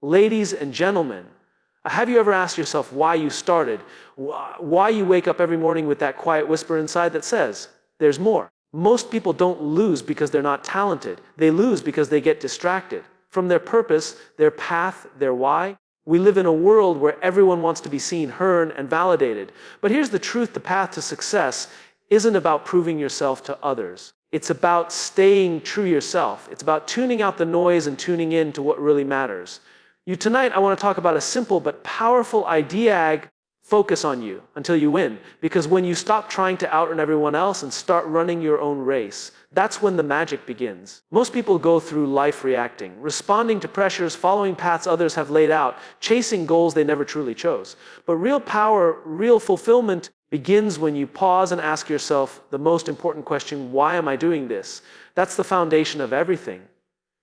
Ladies and gentlemen, have you ever asked yourself why you started? Why you wake up every morning with that quiet whisper inside that says, there's more? Most people don't lose because they're not talented. They lose because they get distracted from their purpose, their path, their why. We live in a world where everyone wants to be seen, heard, and validated. But here's the truth: the path to success isn't about proving yourself to others. It's about staying true yourself. It's about tuning out the noise and tuning in to what really matters. Tonight, I want to talk about a simple but powerful idea: focus on you until you win. Because when you stop trying to outrun everyone else and start running your own race, that's when the magic begins. Most people go through life reacting, responding to pressures, following paths others have laid out, chasing goals they never truly chose. But real power, real fulfillment begins when you pause and ask yourself the most important question: why am I doing this? That's the foundation of everything.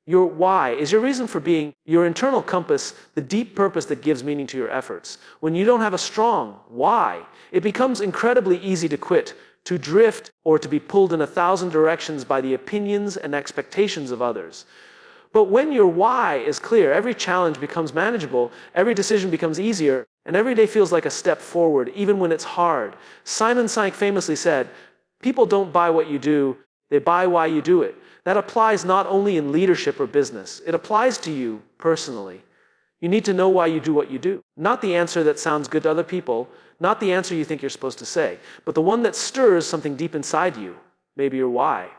Your why is your reason for being, your internal compass, the deep purpose that gives meaning to your efforts. When you don't have a strong why, it becomes incredibly easy to quit, to drift, or to be pulled in 1,000 directions by the opinions and expectations of others. But when your why is clear, every challenge becomes manageable, every decision becomes easier, and every day feels like a step forward, even when it's hard. Simon Sinek famously said, "People don't buy what you do, they buy why you do it." That applies not only in leadership or business, it applies to you personally. You need to know why you do what you do. Not the answer that sounds good to other people, not the answer you think you're supposed to say, but the one that stirs something deep inside you, maybe your why.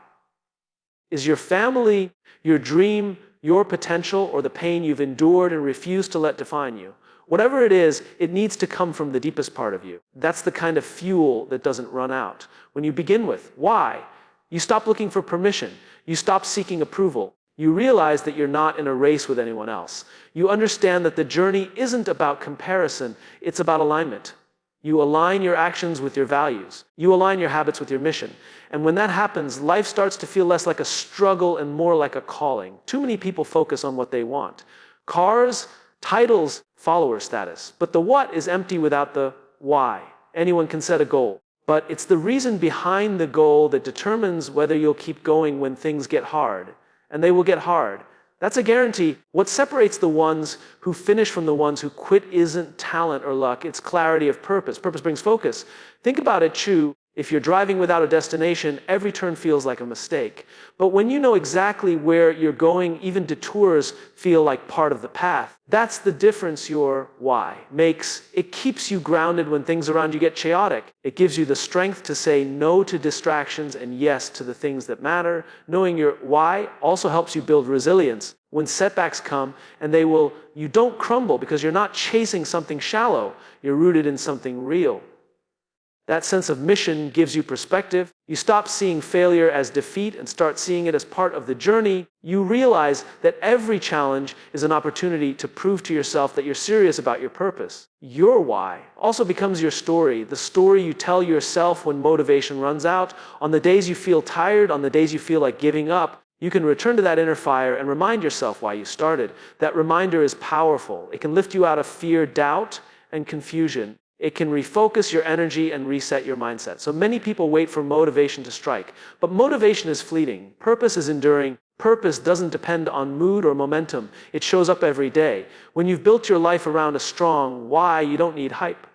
Is your family, your dream, your potential, or the pain you've endured and refused to let define you? Whatever it is, it needs to come from the deepest part of you. That's the kind of fuel that doesn't run out. When you begin with why, you stop looking for permission. You stop seeking approval. You realize that you're not in a race with anyone else. You understand that the journey isn't about comparison, it's about alignment. You align your actions with your values. You align your habits with your mission. And when that happens, life starts to feel less like a struggle and more like a calling. Too many people focus on what they want: cars, titles, follower status. But the what is empty without the why. Anyone can set a goal, but it's the reason behind the goal that determines whether you'll keep going when things get hard. And they will get hard. That's a guarantee. What separates the ones who finish from the ones who quit isn't talent or luck, it's clarity of purpose. Purpose brings focus. Think about it, Chu. If you're driving without a destination, every turn feels like a mistake. But when you know exactly where you're going, even detours feel like part of the path. That's the difference your why makes. It keeps you grounded when things around you get chaotic. It gives you the strength to say no to distractions and yes to the things that matter. Knowing your why also helps you build resilience. When setbacks come, and they will, you don't crumble because you're not chasing something shallow. You're rooted in something real. That sense of mission gives you perspective. You stop seeing failure as defeat and start seeing it as part of the journey. You realize that every challenge is an opportunity to prove to yourself that you're serious about your purpose. Your why also becomes your story, the story you tell yourself when motivation runs out. On the days you feel tired, on the days you feel like giving up, you can return to that inner fire and remind yourself why you started. That reminder is powerful. It can lift you out of fear, doubt, and confusion. It can refocus your energy and reset your mindset. So many people wait for motivation to strike, but motivation is fleeting. Purpose is enduring. Purpose doesn't depend on mood or momentum. It shows up every day. When you've built your life around a strong why, you don't need hype.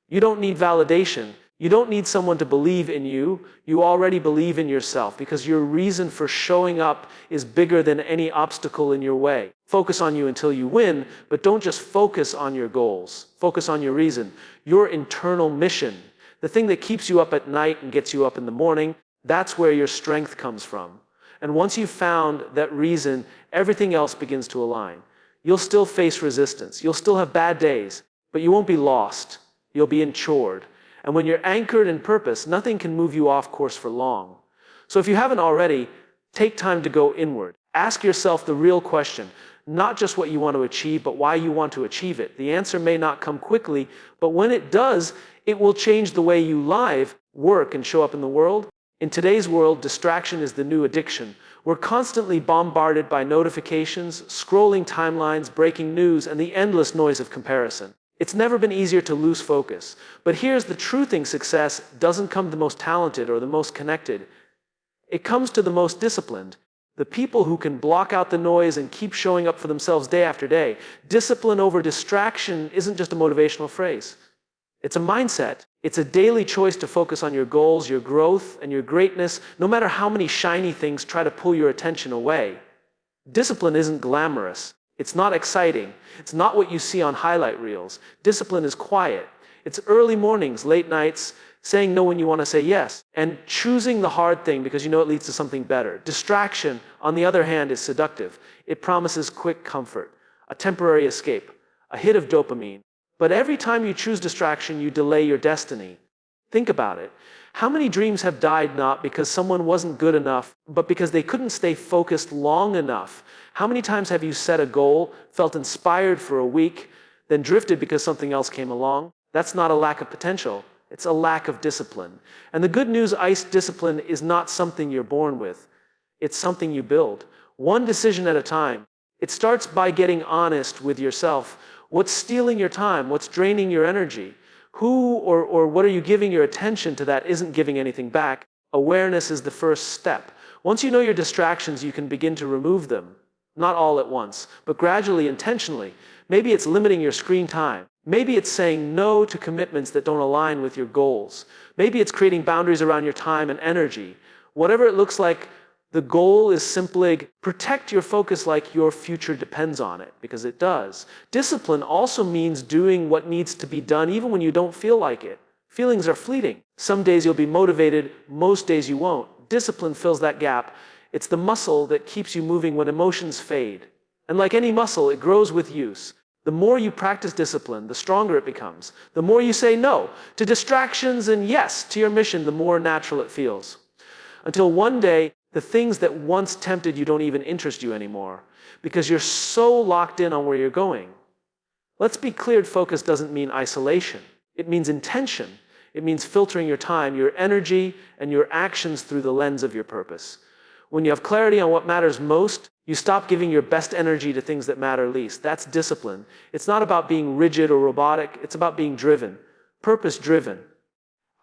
You don't need validation. You don't need someone to believe in you. You already believe in yourself because your reason for showing up is bigger than any obstacle in your way. Focus on you until you win, but don't just focus on your goals. Focus on your reason, your internal mission, the thing that keeps you up at night and gets you up in the morning. That's where your strength comes from. And once you've found that reason, everything else begins to align. You'll still face resistance. You'll still have bad days, but you won't be lost. You'll be ensured. And when you're anchored in purpose, nothing can move you off course for long. So if you haven't already, take time to go inward. Ask yourself the real question, not just what you want to achieve, but why you want to achieve it. The answer may not come quickly, but when it does, it will change the way you live, work, and show up in the world. In today's world, distraction is the new addiction. We're constantly bombarded by notifications, scrolling timelines, breaking news, and the endless noise of comparison. It's never been easier to lose focus. But here's the true thing: success doesn't come to the most talented or the most connected. It comes to the most disciplined. The people who can block out the noise and keep showing up for themselves day after day. Discipline over distraction isn't just a motivational phrase. It's a mindset. It's a daily choice to focus on your goals, your growth, and your greatness, no matter how many shiny things try to pull your attention away. Discipline isn't glamorous. It's not exciting. It's not what you see on highlight reels. Discipline is quiet. It's early mornings, late nights, saying no when you want to say yes, and choosing the hard thing because you know it leads to something better. Distraction, on the other hand, is seductive. It promises quick comfort, a temporary escape, a hit of dopamine. But every time you choose distraction, you delay your destiny. Think about it. How many dreams have died not because someone wasn't good enough, but because they couldn't stay focused long enough? How many times have you set a goal, felt inspired for a week, then drifted because something else came along? That's not a lack of potential. It's a lack of discipline. And the good news, discipline is not something you're born with. It's something you build, one decision at a time. It starts by getting honest with yourself. What's stealing your time? What's draining your energy? Who or what are you giving your attention to that isn't giving anything back? Awareness is the first step. Once you know your distractions, you can begin to remove them. Not all at once, but gradually, intentionally. Maybe it's limiting your screen time. Maybe it's saying no to commitments that don't align with your goals. Maybe it's creating boundaries around your time and energy. Whatever it looks like, the goal is simply protect your focus like your future depends on it, because it does. Discipline also means doing what needs to be done even when you don't feel like it. Feelings are fleeting. Some days you'll be motivated, most days you won't. Discipline fills that gap. It's the muscle that keeps you moving when emotions fade. And like any muscle, it grows with use. The more you practice discipline, the stronger it becomes. The more you say no to distractions and yes to your mission, the more natural it feels. Until one day, the things that once tempted you don't even interest you anymore because you're so locked in on where you're going. Let's be clear, focus doesn't mean isolation. It means intention. It means filtering your time, your energy, and your actions through the lens of your purpose. When you have clarity on what matters most, you stop giving your best energy to things that matter least. That's discipline. It's not about being rigid or robotic. It's about being driven, purpose-driven,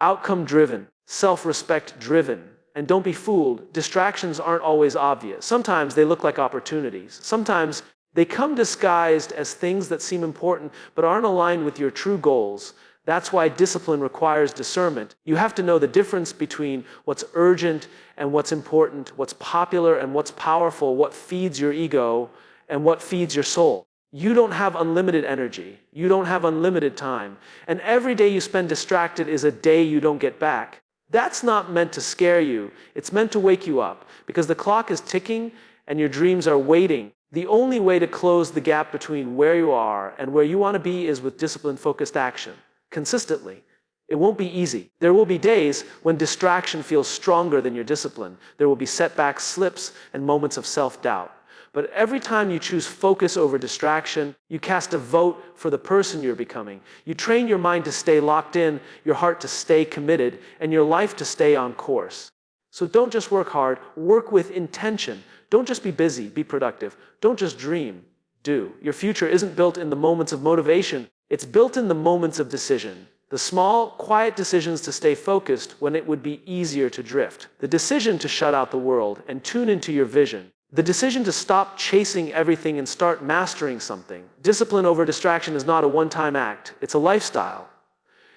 outcome-driven, self-respect-driven. And don't be fooled, distractions aren't always obvious. Sometimes they look like opportunities. Sometimes they come disguised as things that seem important but aren't aligned with your true goals. That's why discipline requires discernment. You have to know the difference between what's urgent and what's important, what's popular and what's powerful, what feeds your ego and what feeds your soul. You don't have unlimited energy. You don't have unlimited time. And every day you spend distracted is a day you don't get back. That's not meant to scare you. It's meant to wake you up because the clock is ticking and your dreams are waiting. The only way to close the gap between where you are and where you want to be is with discipline-focused action, consistently. It won't be easy. There will be days when distraction feels stronger than your discipline. There will be setbacks, slips, and moments of self-doubt. But every time you choose focus over distraction, you cast a vote for the person you're becoming. You train your mind to stay locked in, your heart to stay committed, and your life to stay on course. So don't just work hard, work with intention. Don't just be busy, be productive. Don't just dream, do. Your future isn't built in the moments of motivation. It's built in the moments of decision. The small, quiet decisions to stay focused when it would be easier to drift. The decision to shut out the world and tune into your vision. The decision to stop chasing everything and start mastering something. Discipline over distraction is not a one-time act. It's a lifestyle.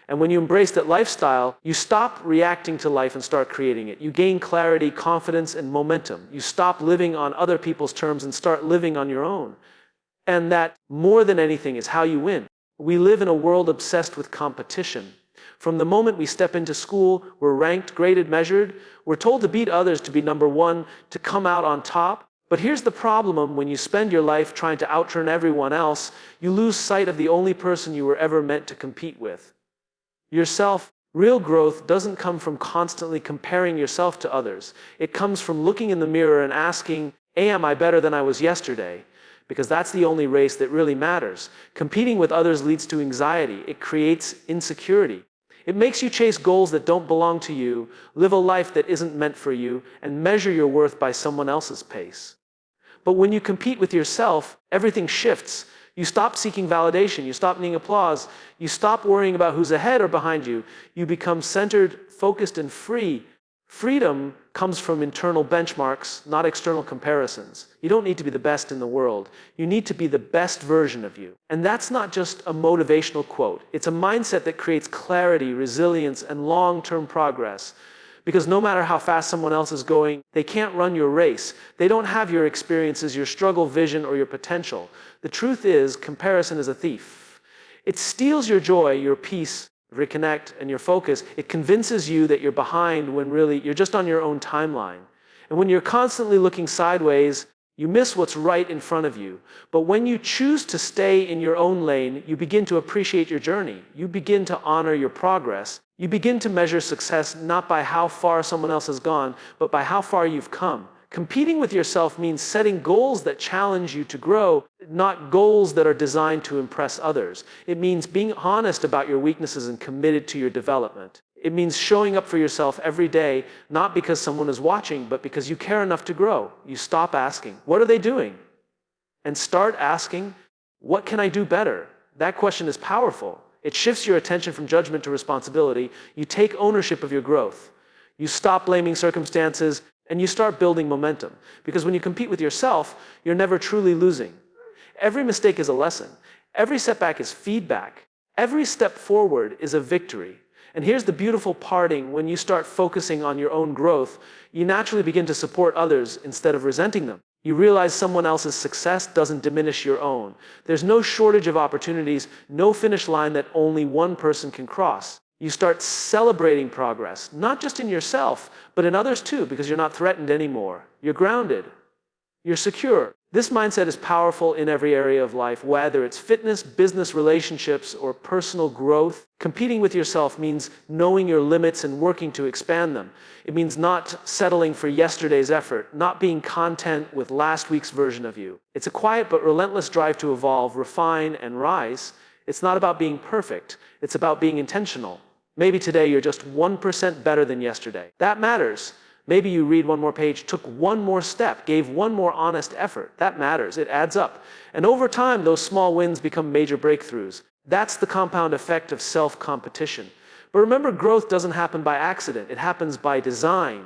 And when you embrace that lifestyle, you stop reacting to life and start creating it. You gain clarity, confidence, and momentum. You stop living on other people's terms and start living on your own. And that, more than anything, is how you win. We live in a world obsessed with competition. From the moment we step into school, we're ranked, graded, measured. We're told to beat others, to be number one, to come out on top. But here's the problem: when you spend your life trying to outturn everyone else, you lose sight of the only person you were ever meant to compete with. Yourself. Real growth doesn't come from constantly comparing yourself to others. It comes from looking in the mirror and asking, am I better than I was yesterday? Because that's the only race that really matters. Competing with others leads to anxiety. It creates insecurity. It makes you chase goals that don't belong to you, live a life that isn't meant for you, and measure your worth by someone else's pace. But when you compete with yourself, everything shifts. You stop seeking validation. You stop needing applause. You stop worrying about who's ahead or behind you. You become centered, focused, and free. Freedom comes from internal benchmarks, not external comparisons. You don't need to be the best in the world. You need to be the best version of you. And that's not just a motivational quote. It's a mindset that creates clarity, resilience, and long-term progress. Because no matter how fast someone else is going, they can't run your race. They don't have your experiences, your struggle, vision, or your potential. The truth is, comparison is a thief. It steals your joy, your peace, reconnect, and your focus. It convinces you that you're behind when really you're just on your own timeline. And when you're constantly looking sideways, you miss what's right in front of you. But when you choose to stay in your own lane, you begin to appreciate your journey. You begin to honor your progress. You begin to measure success not by how far someone else has gone, but by how far you've come. Competing with yourself means setting goals that challenge you to grow, not goals that are designed to impress others. It means being honest about your weaknesses and committed to your development. It means showing up for yourself every day, not because someone is watching, but because you care enough to grow. You stop asking, what are they doing? And start asking, what can I do better? That question is powerful. It shifts your attention from judgment to responsibility. You take ownership of your growth. You stop blaming circumstances, and you start building momentum. Because when you compete with yourself, you're never truly losing. Every mistake is a lesson. Every setback is feedback. Every step forward is a victory. And here's the beautiful parting: when you start focusing on your own growth, you naturally begin to support others instead of resenting them. You realize someone else's success doesn't diminish your own. There's no shortage of opportunities, no finish line that only one person can cross. You start celebrating progress, not just in yourself, but in others too, because you're not threatened anymore. You're grounded. You're secure. This mindset is powerful in every area of life, whether it's fitness, business, relationships, or personal growth. Competing with yourself means knowing your limits and working to expand them. It means not settling for yesterday's effort, not being content with last week's version of you. It's a quiet but relentless drive to evolve, refine, and rise. It's not about being perfect. It's about being intentional. Maybe today you're just 1% better than yesterday. That matters. Maybe you read one more page, took one more step, gave one more honest effort. That matters. It adds up. And over time, those small wins become major breakthroughs. That's the compound effect of self-competition. But remember, growth doesn't happen by accident. It happens by design.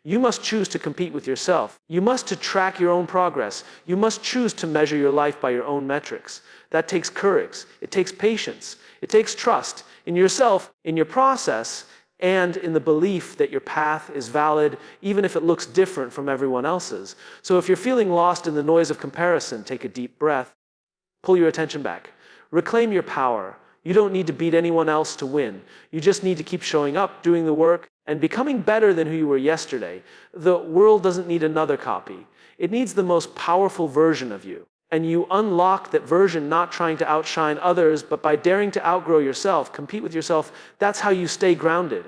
You must choose to compete with yourself. You must to track your own progress. You must choose to measure your life by your own metrics. That takes courage. It takes patience. It takes trust in yourself, in your process, and in the belief that your path is valid, even if it looks different from everyone else's. So if you're feeling lost in the noise of comparison, take a deep breath. Pull your attention back. Reclaim your power. You don't need to beat anyone else to win. You just need to keep showing up, doing the work, and becoming better than who you were yesterday. The world doesn't need another copy. It needs the most powerful version of you. And you unlock that version not trying to outshine others, but by daring to outgrow yourself, compete with yourself. That's how you stay grounded.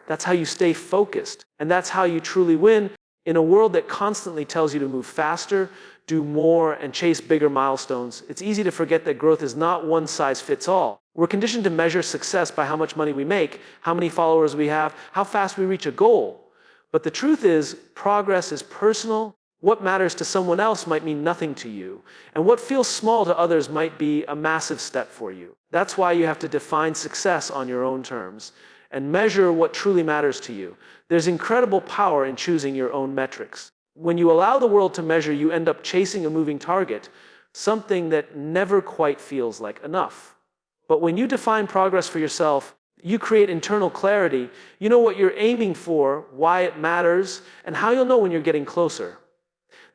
That's how you stay focused. And that's how you truly win in a world that constantly tells you to move faster, do more, and chase bigger milestones. It's easy to forget that growth is not one size fits all. We're conditioned to measure success by how much money we make, how many followers we have, how fast we reach a goal. But the truth is, progress is personal. What matters to someone else might mean nothing to you. And what feels small to others might be a massive step for you. That's why you have to define success on your own terms and measure what truly matters to you. There's incredible power in choosing your own metrics. When you allow the world to measure, you end up chasing a moving target, something that never quite feels like enough. But when you define progress for yourself, you create internal clarity. You know what you're aiming for, why it matters, and how you'll know when you're getting closer.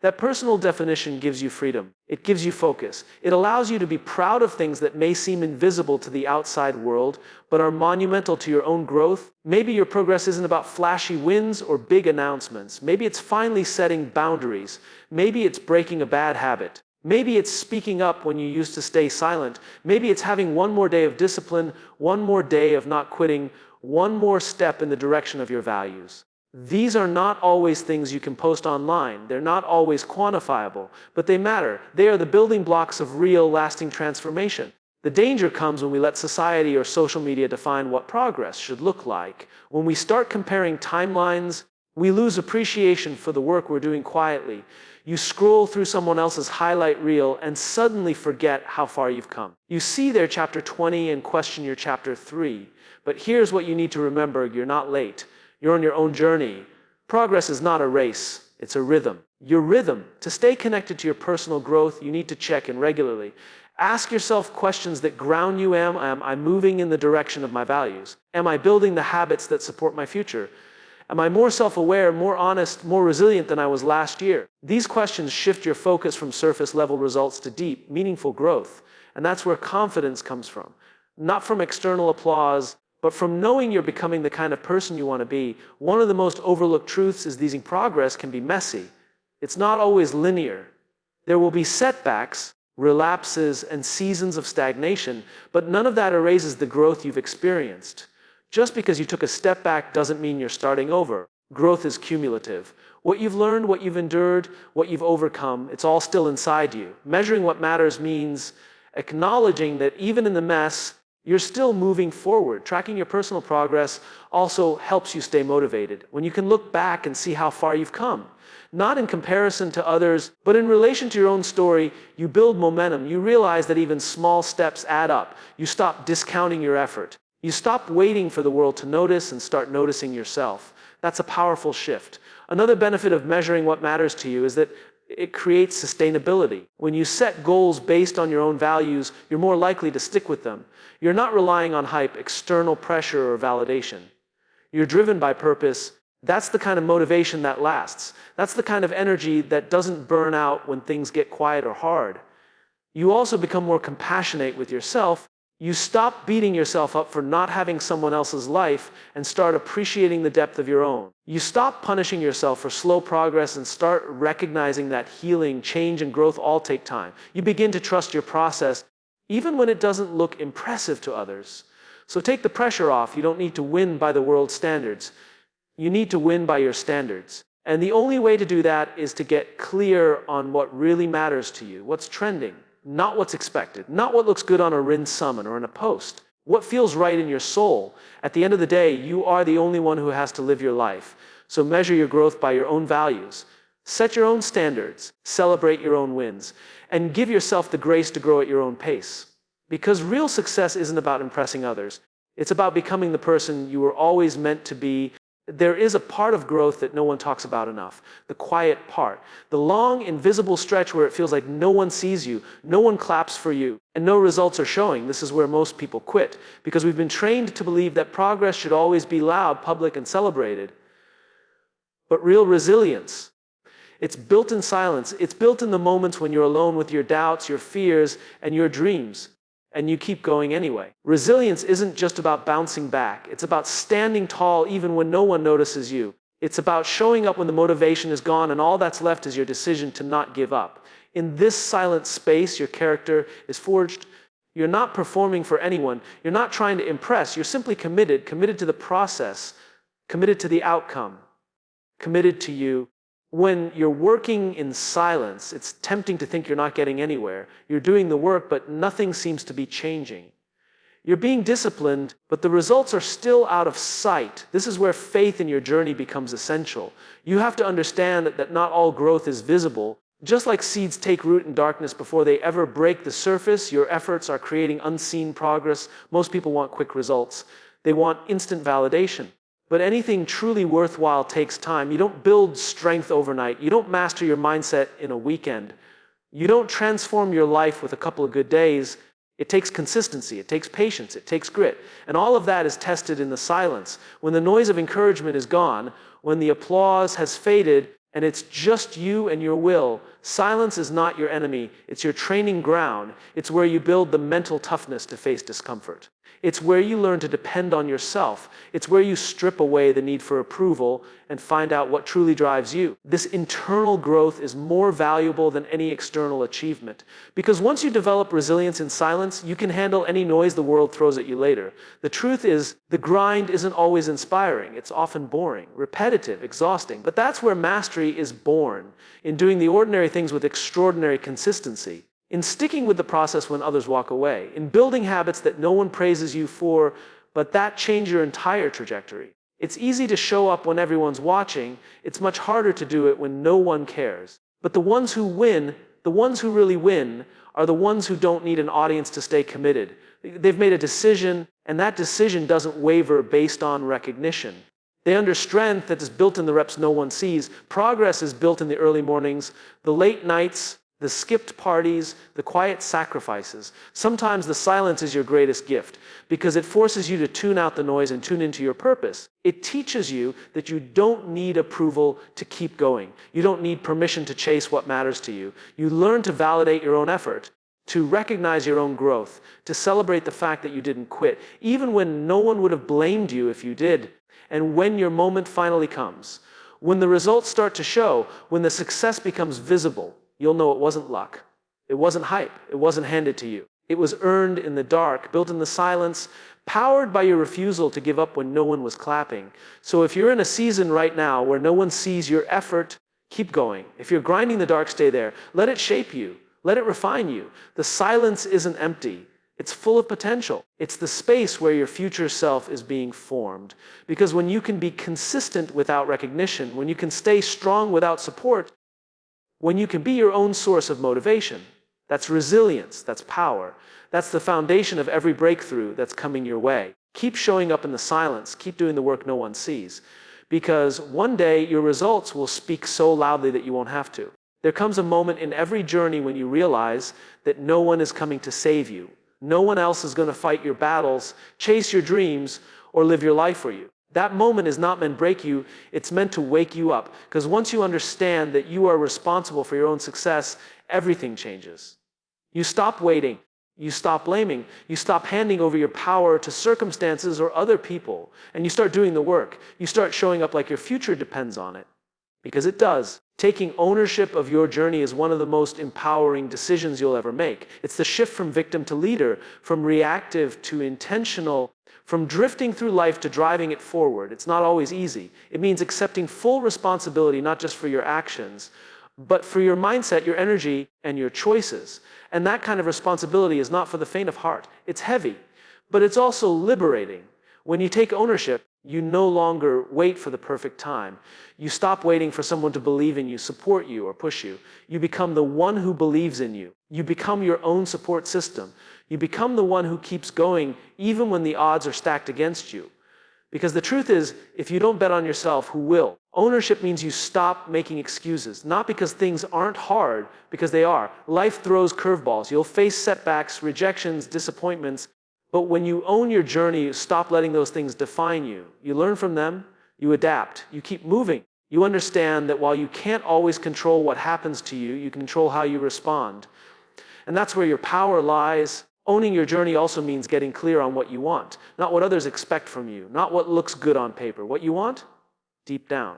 That personal definition gives you freedom. It gives you focus. It allows you to be proud of things that may seem invisible to the outside world, but are monumental to your own growth. Maybe your progress isn't about flashy wins or big announcements. Maybe it's finally setting boundaries. Maybe it's breaking a bad habit. Maybe it's speaking up when you used to stay silent. Maybe it's having one more day of discipline, one more day of not quitting, one more step in the direction of your values. These are not always things you can post online. They're not always quantifiable, but they matter. They are the building blocks of real, lasting transformation. The danger comes when we let society or social media define what progress should look like. When we start comparing timelines, we lose appreciation for the work we're doing quietly. You scroll through someone else's highlight reel and suddenly forget how far you've come. You see their chapter 20 and question your chapter 3. But here's what you need to remember: you're not late. You're on your own journey. Progress is not a race, it's a rhythm. Your rhythm. To stay connected to your personal growth, you need to check in regularly. Ask yourself questions that ground you. Am I moving in the direction of my values? Am I building the habits that support my future? Am I more self-aware, more honest, more resilient than I was last year? These questions shift your focus from surface-level results to deep, meaningful growth. And that's where confidence comes from. Not from external applause, but from knowing you're becoming the kind of person you want to be. One of the most overlooked truths is that progress can be messy. It's not always linear. There will be setbacks, relapses, and seasons of stagnation, but none of that erases the growth you've experienced. Just because you took a step back doesn't mean you're starting over. Growth is cumulative. What you've learned, what you've endured, what you've overcome, it's all still inside you. Measuring what matters means acknowledging that even in the mess, you're still moving forward. Tracking your personal progress also helps you stay motivated. When you can look back and see how far you've come. Not in comparison to others, but in relation to your own story, you build momentum. You realize that even small steps add up. You stop discounting your effort. You stop waiting for the world to notice and start noticing yourself. That's a powerful shift. Another benefit of measuring what matters to you is that it creates sustainability. When you set goals based on your own values, you're more likely to stick with them. You're not relying on hype, external pressure, or validation. You're driven by purpose. That's the kind of motivation that lasts. That's the kind of energy that doesn't burn out when things get quiet or hard. You also become more compassionate with yourself. You stop beating yourself up for not having someone else's life and start appreciating the depth of your own. You stop punishing yourself for slow progress and start recognizing that healing, change, and growth all take time. You begin to trust your process, even when it doesn't look impressive to others. So take the pressure off. You don't need to win by the world's standards. You need to win by your standards. And the only way to do that is to get clear on what really matters to you, what's trending, not what's expected, not what looks good on a written summon or in a post, what feels right in your soul. At the end of the day, you are the only one who has to live your life. So measure your growth by your own values. Set your own standards, celebrate your own wins, and give yourself the grace to grow at your own pace. Because real success isn't about impressing others. It's about becoming the person you were always meant to be. There is a part of growth that no one talks about enough, the quiet part, the long, invisible stretch where it feels like no one sees you, no one claps for you, and no results are showing. This is where most people quit, because we've been trained to believe that progress should always be loud, public, and celebrated. But real resilience, it's built in silence. It's built in the moments when you're alone with your doubts, your fears, and your dreams. And you keep going anyway. Resilience isn't just about bouncing back. It's about standing tall even when no one notices you. It's about showing up when the motivation is gone and all that's left is your decision to not give up. In this silent space, your character is forged. You're not performing for anyone. You're not trying to impress. You're simply committed to the process, committed to the outcome, committed to you. When you're working in silence, it's tempting to think you're not getting anywhere. You're doing the work, but nothing seems to be changing. You're being disciplined, but the results are still out of sight. This is where faith in your journey becomes essential. You have to understand that not all growth is visible. Just like seeds take root in darkness before they ever break the surface, your efforts are creating unseen progress. Most people want quick results. They want instant validation. But anything truly worthwhile takes time. You don't build strength overnight. You don't master your mindset in a weekend. You don't transform your life with a couple of good days. It takes consistency. It takes patience. It takes grit. And all of that is tested in the silence. When the noise of encouragement is gone, when the applause has faded, and it's just you and your will, silence is not your enemy. It's your training ground. It's where you build the mental toughness to face discomfort. It's where you learn to depend on yourself. It's where you strip away the need for approval and find out what truly drives you. This internal growth is more valuable than any external achievement. Because once you develop resilience in silence, you can handle any noise the world throws at you later. The truth is, the grind isn't always inspiring. It's often boring, repetitive, exhausting. But that's where mastery is born, in doing the ordinary things with extraordinary consistency. In sticking with the process when others walk away, in building habits that no one praises you for, but that change your entire trajectory. It's easy to show up when everyone's watching. It's much harder to do it when no one cares. But the ones who win, the ones who really win, are the ones who don't need an audience to stay committed. They've made a decision, and that decision doesn't waver based on recognition. They understand strength that is built in the reps no one sees. Progress is built in the early mornings, the late nights, the skipped parties, the quiet sacrifices. Sometimes the silence is your greatest gift because it forces you to tune out the noise and tune into your purpose. It teaches you that you don't need approval to keep going. You don't need permission to chase what matters to you. You learn to validate your own effort, to recognize your own growth, to celebrate the fact that you didn't quit, even when no one would have blamed you if you did. And when your moment finally comes, when the results start to show, when the success becomes visible, you'll know it wasn't luck. It wasn't hype. It wasn't handed to you. It was earned in the dark, built in the silence, powered by your refusal to give up when no one was clapping. So if you're in a season right now where no one sees your effort, keep going. If you're grinding the dark, stay there. Let it shape you. Let it refine you. The silence isn't empty. It's full of potential. It's the space where your future self is being formed. Because when you can be consistent without recognition, when you can stay strong without support, when you can be your own source of motivation, that's resilience, that's power. That's the foundation of every breakthrough that's coming your way. Keep showing up in the silence. Keep doing the work no one sees. Because one day your results will speak so loudly that you won't have to. There comes a moment in every journey when you realize that no one is coming to save you. No one else is going to fight your battles, chase your dreams, or live your life for you. That moment is not meant to break you, it's meant to wake you up. Because once you understand that you are responsible for your own success, everything changes. You stop waiting, you stop blaming, you stop handing over your power to circumstances or other people, and you start doing the work. You start showing up like your future depends on it. Because it does. Taking ownership of your journey is one of the most empowering decisions you'll ever make. It's the shift from victim to leader, from reactive to intentional, from drifting through life to driving it forward. It's not always easy. It means accepting full responsibility, not just for your actions, but for your mindset, your energy, and your choices. And that kind of responsibility is not for the faint of heart. It's heavy, but it's also liberating. When you take ownership, you no longer wait for the perfect time. You stop waiting for someone to believe in you, support you, or push you. You become the one who believes in you. You become your own support system. You become the one who keeps going even when the odds are stacked against you. Because the truth is, if you don't bet on yourself, who will? Ownership means you stop making excuses, not because things aren't hard, because they are. Life throws curveballs. You'll face setbacks, rejections, disappointments. But when you own your journey, you stop letting those things define you. You learn from them, you adapt, you keep moving. You understand that while you can't always control what happens to you, you control how you respond. And that's where your power lies. Owning your journey also means getting clear on what you want, not what others expect from you, not what looks good on paper. What you want? Deep down.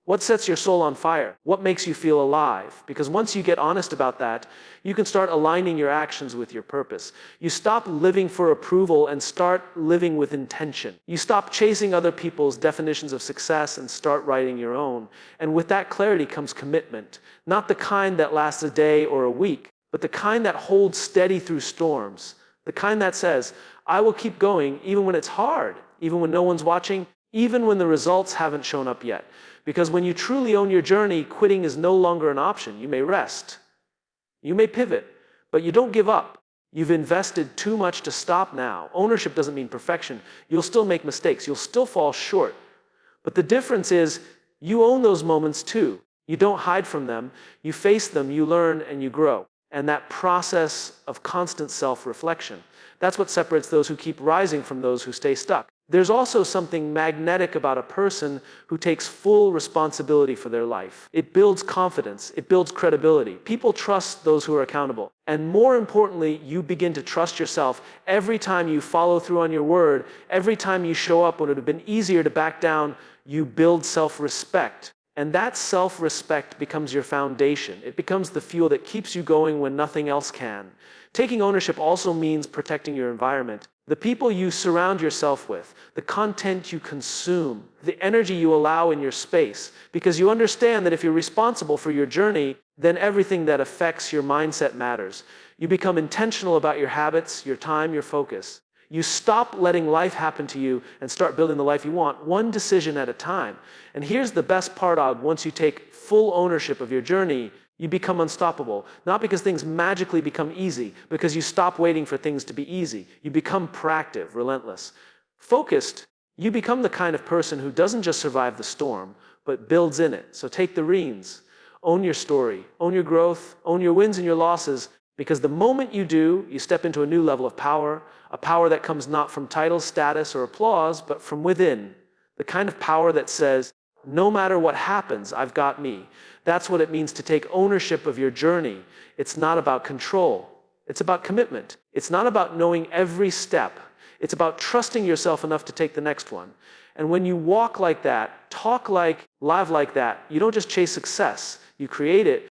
What sets your soul on fire? What makes you feel alive? Because once you get honest about that, you can start aligning your actions with your purpose. You stop living for approval and start living with intention. You stop chasing other people's definitions of success and start writing your own. And with that clarity comes commitment. Not the kind that lasts a day or a week, but the kind that holds steady through storms. The kind that says, I will keep going even when it's hard, even when no one's watching, even when the results haven't shown up yet. Because when you truly own your journey, quitting is no longer an option. You may rest. You may pivot, but you don't give up. You've invested too much to stop now. Ownership doesn't mean perfection. You'll still make mistakes. You'll still fall short. But the difference is you own those moments too. You don't hide from them. You face them, you learn, and you grow. And that process of constant self-reflection, that's what separates those who keep rising from those who stay stuck. There's also something magnetic about a person who takes full responsibility for their life. It builds confidence. It builds credibility. People trust those who are accountable. And more importantly, you begin to trust yourself every time you follow through on your word, every time you show up when it would have been easier to back down, you build self-respect. And that self-respect becomes your foundation. It becomes the fuel that keeps you going when nothing else can. Taking ownership also means protecting your environment. The people you surround yourself with, the content you consume, the energy you allow in your space. Because you understand that if you're responsible for your journey, then everything that affects your mindset matters. You become intentional about your habits, your time, your focus. You stop letting life happen to you and start building the life you want, one decision at a time. And here's the best part, Og. Once you take full ownership of your journey, you become unstoppable. Not because things magically become easy, because you stop waiting for things to be easy. You become proactive, relentless, focused. You become the kind of person who doesn't just survive the storm, but builds in it. So take the reins. Own your story, own your growth, own your wins and your losses, because the moment you do, you step into a new level of power, a power that comes not from title, status, or applause, but from within. The kind of power that says, no matter what happens, I've got me. That's what it means to take ownership of your journey. It's not about control. It's about commitment. It's not about knowing every step. It's about trusting yourself enough to take the next one. And when you walk like that, talk like, live like that, you don't just chase success. You create it